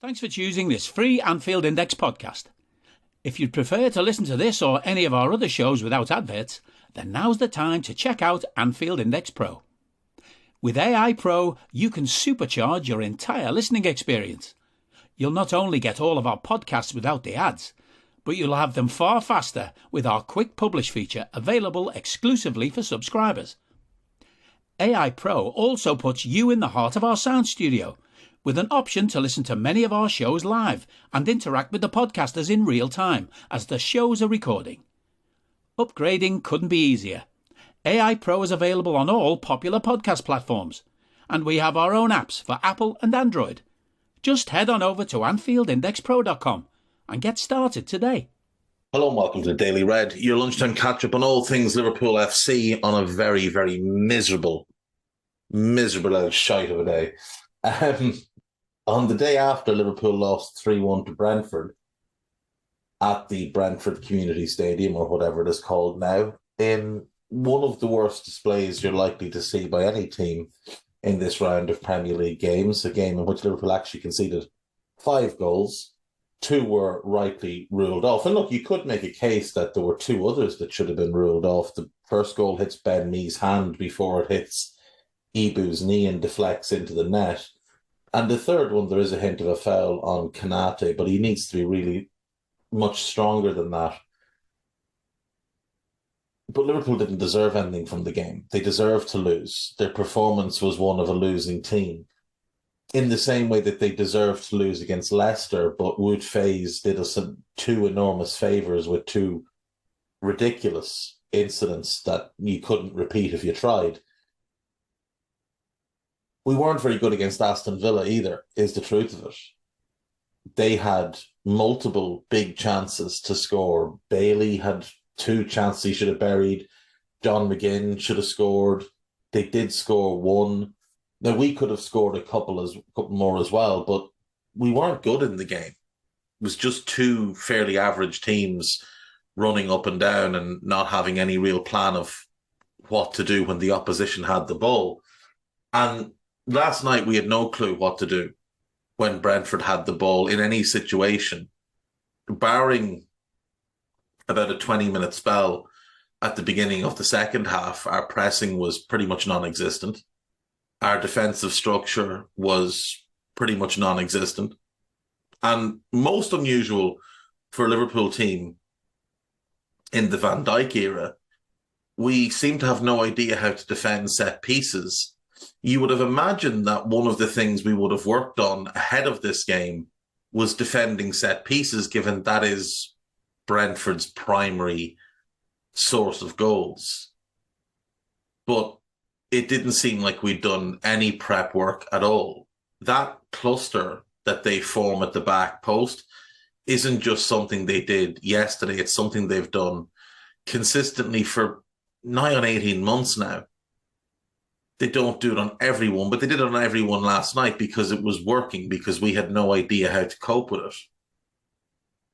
Thanks for choosing this free Anfield Index podcast. If you'd prefer to listen to this or any of our other shows without adverts, then now's the time to check out Anfield Index Pro. With AI Pro, you can supercharge your entire listening experience. You'll not only get all of our podcasts without the ads, but you'll have them far faster with our Quick Publish feature available exclusively for subscribers. AI Pro also puts you in the heart of our sound studio, with an option to listen to many of our shows live and interact with the podcasters in real time as the shows are recording. Upgrading couldn't be easier. AI Pro is available on all popular podcast platforms, and we have our own apps for Apple and Android. Just head on over to AnfieldIndexPro.com and get started today. Hello and welcome to the Daily Red, your lunchtime catch-up on all things Liverpool FC on a very, very miserable shite of a day. On the day after Liverpool lost 3-1 to Brentford at the Brentford Community Stadium, or whatever it is called now, in one of the worst displays you're likely to see by any team in this round of Premier League games, a game in which Liverpool actually conceded 5 goals. 2 were rightly ruled off. And look, you could make a case that there were 2 others that should have been ruled off. The first goal hits Ben Mee's hand before it hits Ibu's knee and deflects into the net. And the third one, there is a hint of a foul on Kanate, but he needs to be really much stronger than that. But Liverpool didn't deserve anything from the game. They deserved to lose. Their performance was one of a losing team. In the same way that they deserved to lose against Leicester, but Wood Faze did us 2 enormous favours with 2 ridiculous incidents that you couldn't repeat if you tried. We weren't very good against Aston Villa either, is the truth of it. They had multiple big chances to score. Bailey had 2 chances he should have buried. John McGinn should have scored. They did score 1. Now, we could have scored a couple more as well, but we weren't good in the game. It was just 2 fairly average teams running up and down and not having any real plan of what to do when the opposition had the ball. And last night, we had no clue what to do when Brentford had the ball in any situation, barring about a 20-minute spell at the beginning of the second half. Our pressing was pretty much non-existent. Our defensive structure was pretty much non-existent. And most unusual for a Liverpool team in the Van Dijk era, we seem to have no idea how to defend set pieces. You would have imagined that one of the things we would have worked on ahead of this game was defending set pieces, given that is Brentford's primary source of goals. But it didn't seem like we'd done any prep work at all. That cluster that they form at the back post isn't just something they did yesterday. It's something they've done consistently for nigh on 18 months now. They don't do it on everyone, but they did it on everyone last night because it was working, because we had no idea how to cope with it.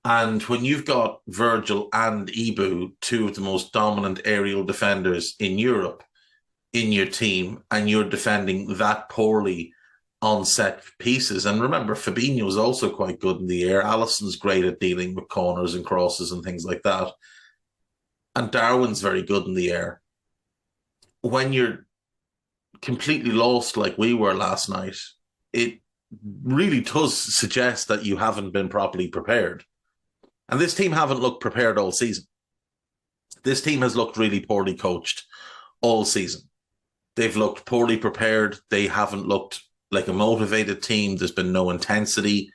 And when you've got Virgil and Ibu, 2 of the most dominant aerial defenders in Europe, in your team, and you're defending that poorly on set pieces. And remember, Fabinho's also quite good in the air. Alisson's great at dealing with corners and crosses and things like that. And Darwin's very good in the air. When you're completely lost like we were last night, it really does suggest that you haven't been properly prepared. And this team haven't looked prepared all season. This team has looked really poorly coached all season. They've looked poorly prepared. They haven't looked like a motivated team. There's been no intensity.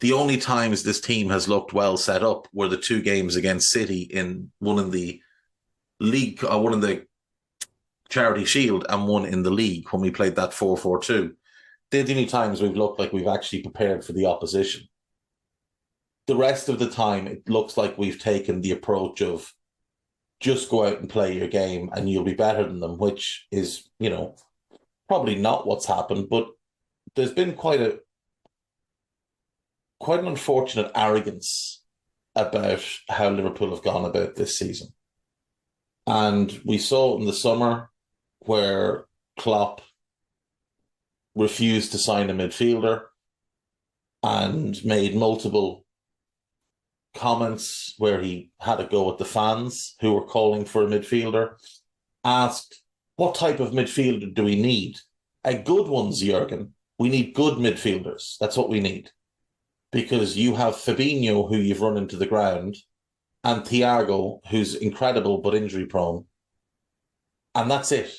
The only times this team has looked well set up were the 2 games against City, one in the league, or one in the Charity Shield, and one in the league when we played that 4-4-2. They're the only times we've looked like we've actually prepared for the opposition. The rest of the time, it looks like we've taken the approach of just go out and play your game and you'll be better than them, which is, probably not what's happened. But there's been quite an unfortunate arrogance about how Liverpool have gone about this season. And we saw in the summer where Klopp refused to sign a midfielder and made multiple comments where he had a go at the fans who were calling for a midfielder, asked, what type of midfielder do we need? A good ones, Jurgen. We need good midfielders. That's what we need. Because you have Fabinho, who you've run into the ground, and Thiago, who's incredible but injury prone. And that's it.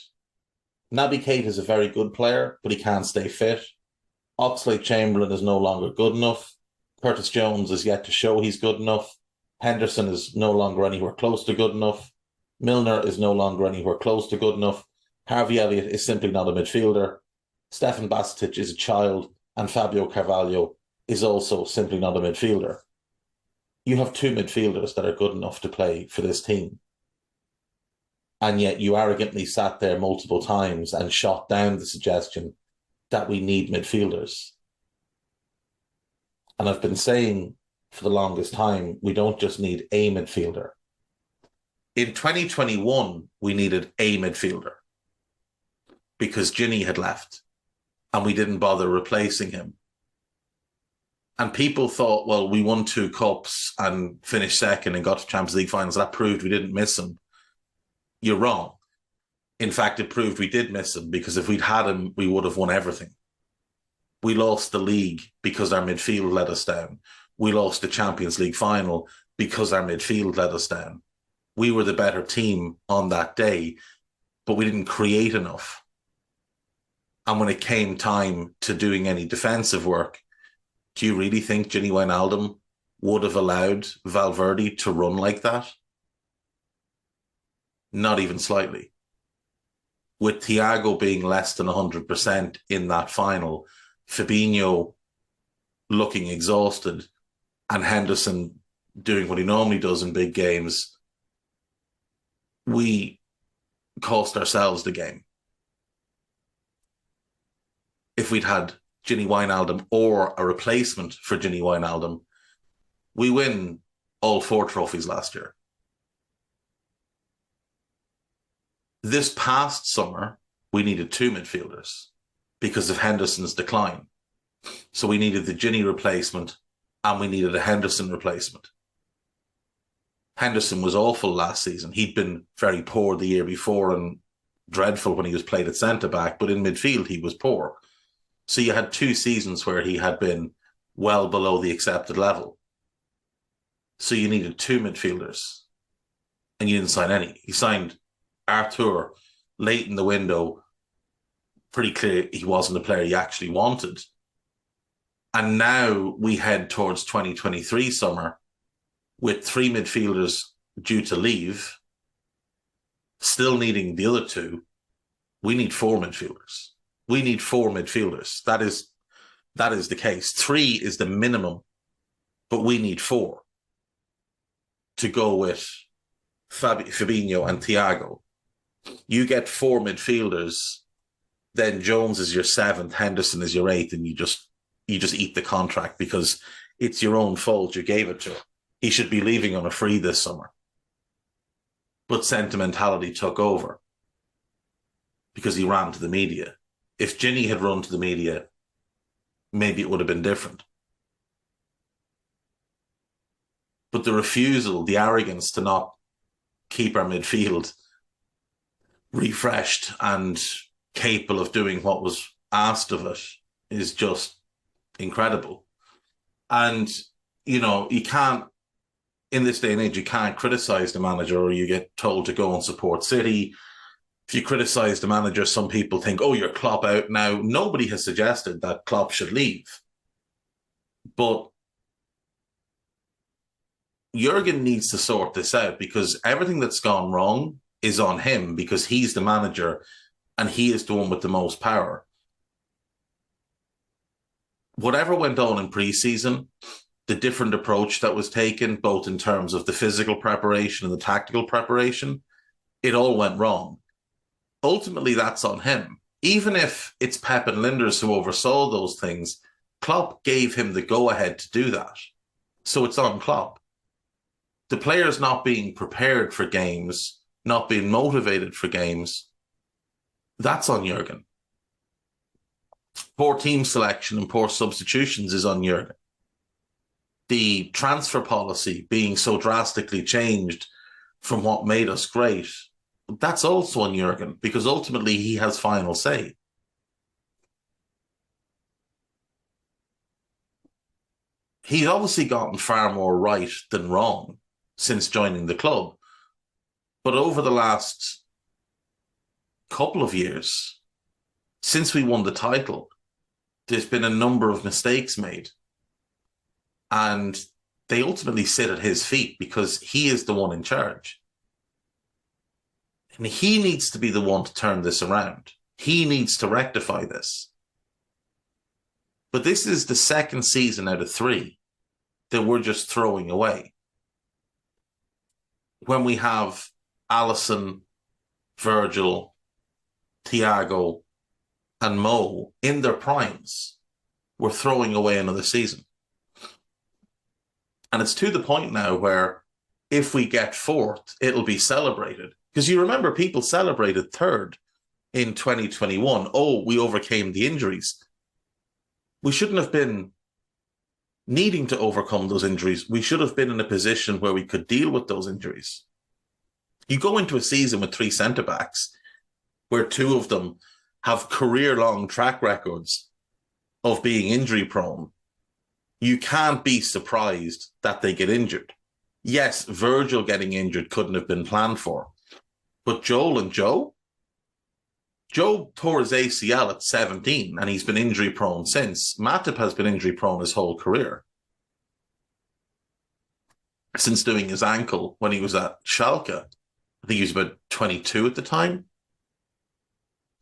Naby Keita is a very good player, but he can't stay fit. Oxlade-Chamberlain is no longer good enough. Curtis Jones is yet to show he's good enough. Henderson is no longer anywhere close to good enough. Milner is no longer anywhere close to good enough. Harvey Elliott is simply not a midfielder. Stefan Bajcetic is a child, and Fabio Carvalho is also simply not a midfielder. You have two midfielders that are good enough to play for this team. And yet you arrogantly sat there multiple times and shot down the suggestion that we need midfielders. And I've been saying for the longest time, we don't just need a midfielder. In 2021, we needed a midfielder because Ginny had left and we didn't bother replacing him. And people thought, well, we won 2 cups and finished second and got to Champions League finals. That proved we didn't miss him. You're wrong. In fact, it proved we did miss him, because if we'd had him, we would have won everything. We lost the league because our midfield let us down. We lost the Champions League final because our midfield let us down. We were the better team on that day, but we didn't create enough. And when it came time to doing any defensive work, do you really think Gini Wijnaldum would have allowed Valverde to run like that? Not even slightly. With Thiago being less than 100% in that final, Fabinho looking exhausted, and Henderson doing what he normally does in big games, we cost ourselves the game. If we'd had Gini Wijnaldum or a replacement for Gini Wijnaldum, we win all 4 trophies last year. This past summer, we needed 2 midfielders because of Henderson's decline. So we needed the Gini replacement and we needed a Henderson replacement. Henderson was awful last season. He'd been very poor the year before and dreadful when he was played at centre-back, but in midfield he was poor. So you had 2 seasons where he had been well below the accepted level. So you needed 2 midfielders and you didn't sign any. You signed Arthur late in the window, pretty clear he wasn't a player you actually wanted. And now we head towards 2023 summer with 3 midfielders due to leave, still needing the other 2. We need 4 midfielders. We need 4 midfielders. That is the case. 3 is the minimum, but we need 4 to go with Fabinho and Thiago. You get 4 midfielders, then Jones is your 7th, Henderson is your 8th, and you just eat the contract because it's your own fault you gave it to him. He should be leaving on a free this summer. But sentimentality took over because he ran to the media. If Ginny had run to the media, maybe it would have been different. But the refusal, the arrogance to not keep our midfield refreshed and capable of doing what was asked of it is just incredible. And, you know, you can't, in this day and age, you can't criticize the manager or you get told to go and support City. If you criticize the manager, some people think, oh, you're Klopp out now. Nobody has suggested that Klopp should leave. But Jurgen needs to sort this out because everything that's gone wrong is on him because he's the manager and he is the one with the most power. Whatever went on in pre-season, the different approach that was taken, both in terms of the physical preparation and the tactical preparation, it all went wrong. Ultimately, that's on him. Even if it's Pep and Linders who oversaw those things, Klopp gave him the go-ahead to do that. So it's on Klopp. The players not being prepared for games, not being motivated for games, that's on Jurgen. Poor team selection and poor substitutions is on Jurgen. The transfer policy being so drastically changed from what made us great, that's also on Jurgen, because ultimately he has final say. He's obviously gotten far more right than wrong since joining the club. But over the last couple of years, since we won the title, there's been a number of mistakes made. And they ultimately sit at his feet because he is the one in charge. And he needs to be the one to turn this around. He needs to rectify this. But this is the second season out of 3 that we're just throwing away. When we have Alisson, Virgil, Thiago, and Mo in their primes, we're throwing away another season. And it's to the point now where if we get 4th, it'll be celebrated. Because you remember people celebrated 3rd in 2021. Oh, we overcame the injuries. We shouldn't have been needing to overcome those injuries. We should have been in a position where we could deal with those injuries. You go into a season with 3 centre-backs where 2 of them have career-long track records of being injury-prone. You can't be surprised that they get injured. Yes, Virgil getting injured couldn't have been planned for. But Joel and Joe tore his ACL at 17 and he's been injury-prone since. Matip has been injury-prone his whole career. Since doing his ankle when he was at Schalke. I think he was about 22 at the time.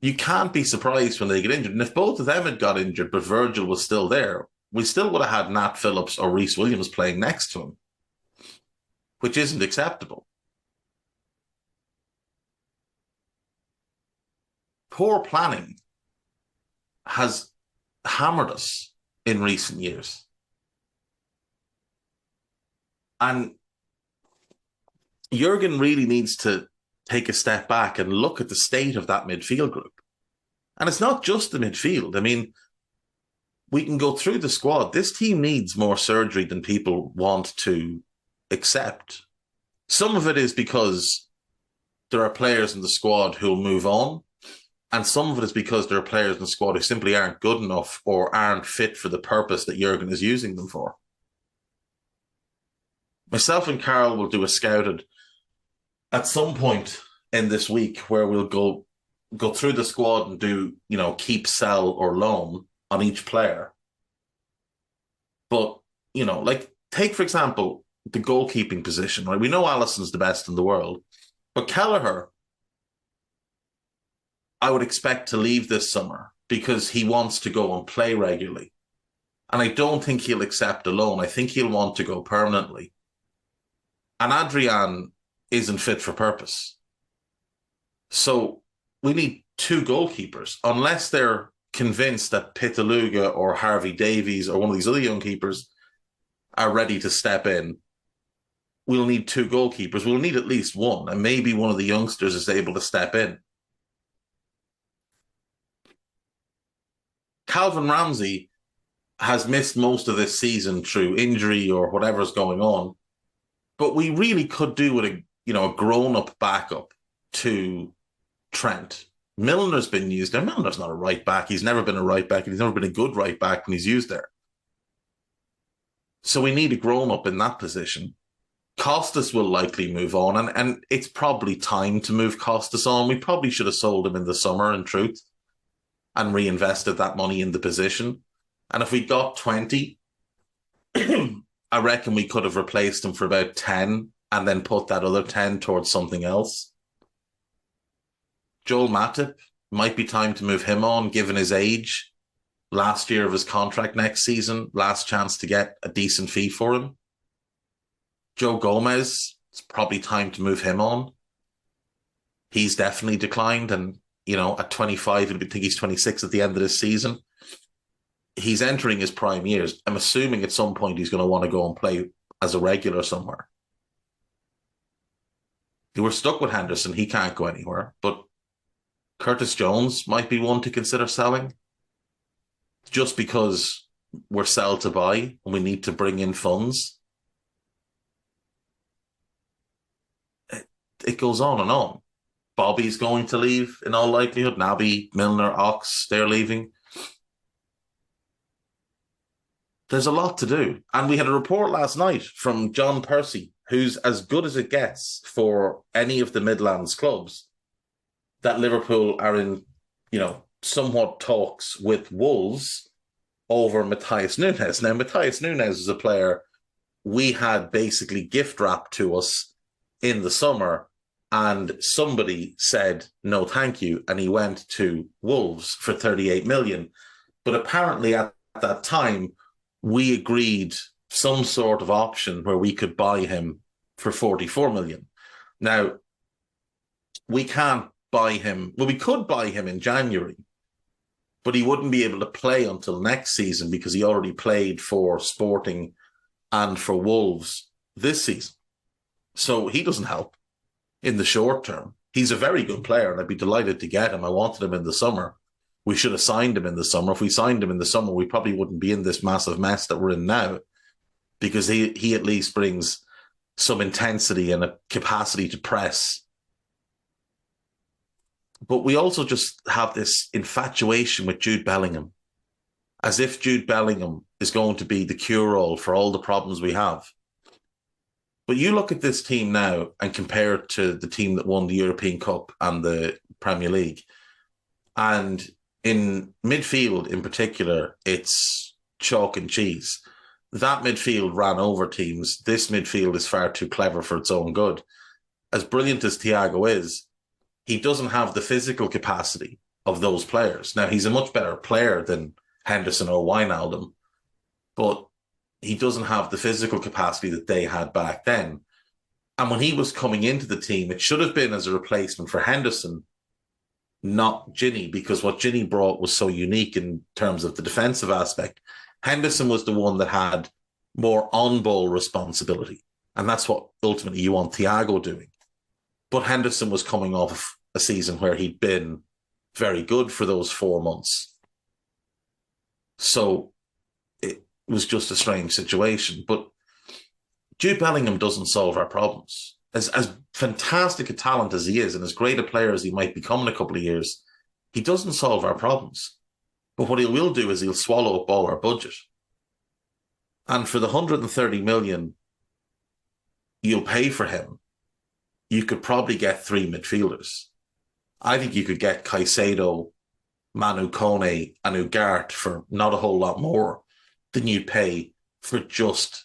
You can't be surprised when they get injured. And if both of them had got injured, but Virgil was still there, we still would have had Nat Phillips or Reece Williams playing next to him, which isn't acceptable. Poor planning has hammered us in recent years. And Jurgen really needs to take a step back and look at the state of that midfield group. And it's not just the midfield. I mean, we can go through the squad. This team needs more surgery than people want to accept. Some of it is because there are players in the squad who'll move on. And some of it is because there are players in the squad who simply aren't good enough or aren't fit for the purpose that Jurgen is using them for. Myself and Carl will do a scouted at some point in this week where we'll go through the squad and do, keep, sell, or loan on each player. But, take, for example, the goalkeeping position, right? We know Alisson's the best in the world, but Kelleher, I would expect to leave this summer because he wants to go and play regularly. And I don't think he'll accept a loan. I think he'll want to go permanently. And Adrian isn't fit for purpose. So we need 2 goalkeepers, unless they're convinced that Pitaluga or Harvey Davies or one of these other young keepers are ready to step in. We'll need 2 goalkeepers. We'll need at least one, and maybe one of the youngsters is able to step in. Calvin Ramsey has missed most of this season through injury or whatever's going on, but we really could do with a grown-up backup to Trent. Milner's been used there. Milner's not a right back. He's never been a right back, and he's never been a good right back when he's used there. So we need a grown-up in that position. Costas will likely move on, and it's probably time to move Costas on. We probably should have sold him in the summer, in truth, and reinvested that money in the position. And if we got 20, I reckon we could have replaced him for about 10 and then put that other 10 towards something else. Joel Matip, might be time to move him on, given his age. Last year of his contract next season, last chance to get a decent fee for him. Joe Gomez, it's probably time to move him on. He's definitely declined, and at 25, I think he's 26 at the end of this season. He's entering his prime years. I'm assuming at some point he's going to want to go and play as a regular somewhere. We're stuck with Henderson. He can't go anywhere. But Curtis Jones might be one to consider selling. just because we're sell to buy and we need to bring in funds. It goes on and on. Bobby's going to leave in all likelihood. Naby, Milner, Ox, they're leaving. There's a lot to do. And we had a report last night from John Percy, who's as good as it gets for any of the Midlands clubs, that Liverpool are in, somewhat talks with Wolves over Matthias Nunes. Now, Matthias Nunes is a player we had basically gift wrapped to us in the summer, and somebody said, no, thank you. And he went to Wolves for 38 million. But apparently at that time, we agreed some sort of option where we could buy him for 44 million. Now, we can't buy him. Well, we could buy him in January, but he wouldn't be able to play until next season because he already played for Sporting and for Wolves this season. So he doesn't help in the short term. He's a very good player, and I'd be delighted to get him. I wanted him in the summer. We should have signed him in the summer. If we signed him in the summer, we probably wouldn't be in this massive mess that we're in now, because he at least brings some intensity and a capacity to press. But we also just have this infatuation with Jude Bellingham, as if Jude Bellingham is going to be the cure-all for all the problems we have. But you look at this team now and compare it to the team that won the European Cup and the Premier League, and in midfield in particular, it's chalk and cheese. That midfield ran over teams. This midfield is far too clever for its own good. As brilliant as Thiago is, he doesn't have the physical capacity of those players. Now, he's a much better player than Henderson or Wijnaldum, but he doesn't have the physical capacity that they had back then. And when he was coming into the team, it should have been as a replacement for Henderson, not Ginny, because what Ginny brought was so unique in terms of the defensive aspect. Henderson was the one that had more on-ball responsibility, and that's what ultimately you want Thiago doing. But Henderson was coming off a season where he'd been very good for those 4 months. So it was just a strange situation. But Jude Bellingham doesn't solve our problems. As fantastic a talent as he is, and as great a player as he might become in a couple of years, he doesn't solve our problems. But what he will do is he'll swallow up all our budget. And for the 130 million you'll pay for him, you could probably get 3 midfielders. I think you could get Caicedo, Manu Kone, and Ugarte for not a whole lot more than you'd pay for just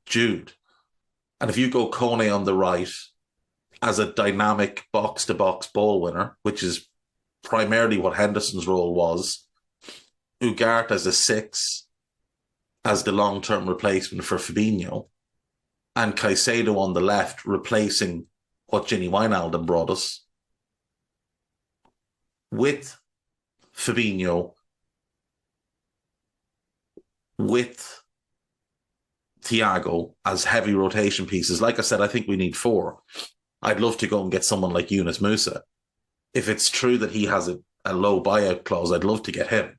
Jude. And if you go Kone on the right as a dynamic box-to-box ball winner, which is primarily what Henderson's role was, Ugarte as a 6, as the long-term replacement for Fabinho, and Caicedo on the left replacing what Gini Wijnaldum brought us, with Fabinho, with Thiago as heavy rotation pieces. Like I said, I think we need 4. I'd love to go and get someone like Yunus Musa. If it's true that he has a low buyout clause, I'd love to get him.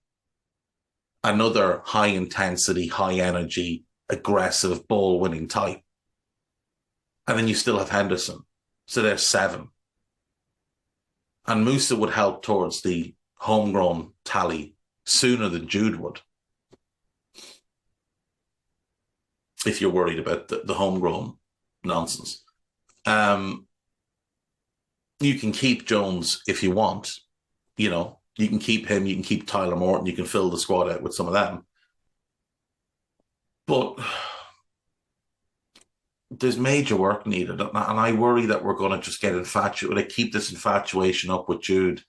Another high intensity, high energy, aggressive ball winning type. And then you still have Henderson. So there's 7. And Musa would help towards the homegrown tally sooner than Jude would, if you're worried about the homegrown nonsense. You can keep Jones if you want. You can keep him, you can keep Tyler Morton, you can fill the squad out with some of them. But there's major work needed, and I worry that we're going to just get infatuated, keep this infatuation up with Jude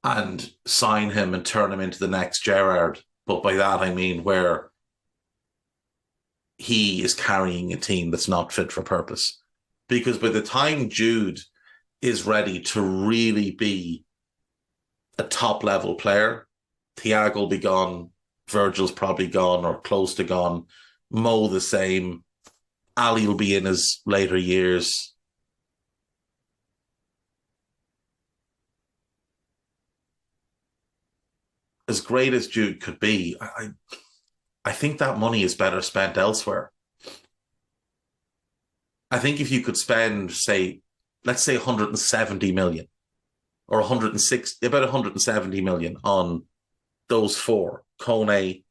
and sign him and turn him into the next Gerrard. But by that I mean where he is carrying a team that's not fit for purpose. Because by the time Jude is ready to really be a top-level player, Thiago will be gone, Virgil's probably gone or close to gone, Mo the same, Ali will be in his later years. as great as Jude could be, I think that money is better spent elsewhere. I think if you could spend, say, let's say 170 million or 160, about 170 million on those four, Kone,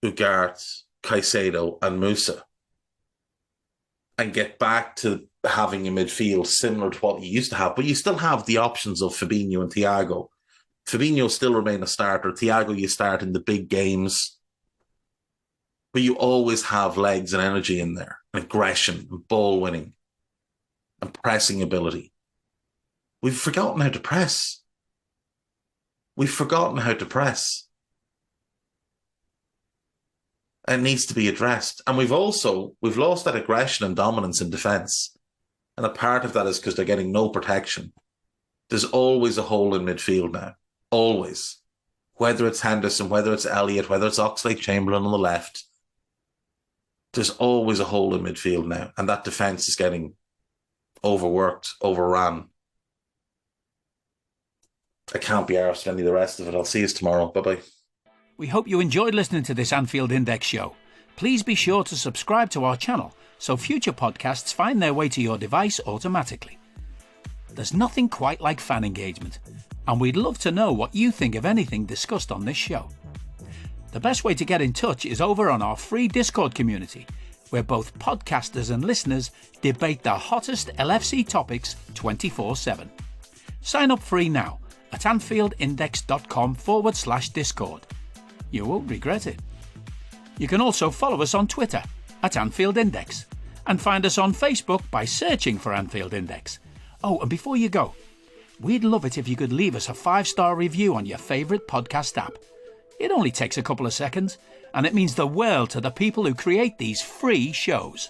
Ugarte, Caicedo and Musa, and get back to having a midfield similar to what you used to have, but you still have the options of Fabinho and Thiago. Fabinho still remain a starter. Thiago, you start in the big games, but you always have legs and energy in there, and aggression and ball winning and pressing ability. We've forgotten how to press. We've forgotten how to press. It needs to be addressed. And we've lost that aggression and dominance in defence. And a part of that is because they're getting no protection. There's always a hole in midfield now. Always. Whether it's Henderson, whether it's Elliott, whether it's Oxlade-Chamberlain on the left, there's always a hole in midfield now. And that defence is getting overworked, overrun. I can't be arsed with any of the rest of it. I'll see you tomorrow. Bye-bye. We hope you enjoyed listening to this Anfield Index show. Please be sure to subscribe to our channel so future podcasts find their way to your device automatically. There's nothing quite like fan engagement, and we'd love to know what you think of anything discussed on this show. The best way to get in touch is over on our free Discord community, where both podcasters and listeners debate the hottest LFC topics 24/7. Sign up free now at AnfieldIndex.com/Discord. You won't regret it. You can also follow us on Twitter at Anfield Index and find us on Facebook by searching for Anfield Index. Oh, and before you go, we'd love it if you could leave us a 5-star review on your favourite podcast app. It only takes a couple of seconds, and it means the world to the people who create these free shows.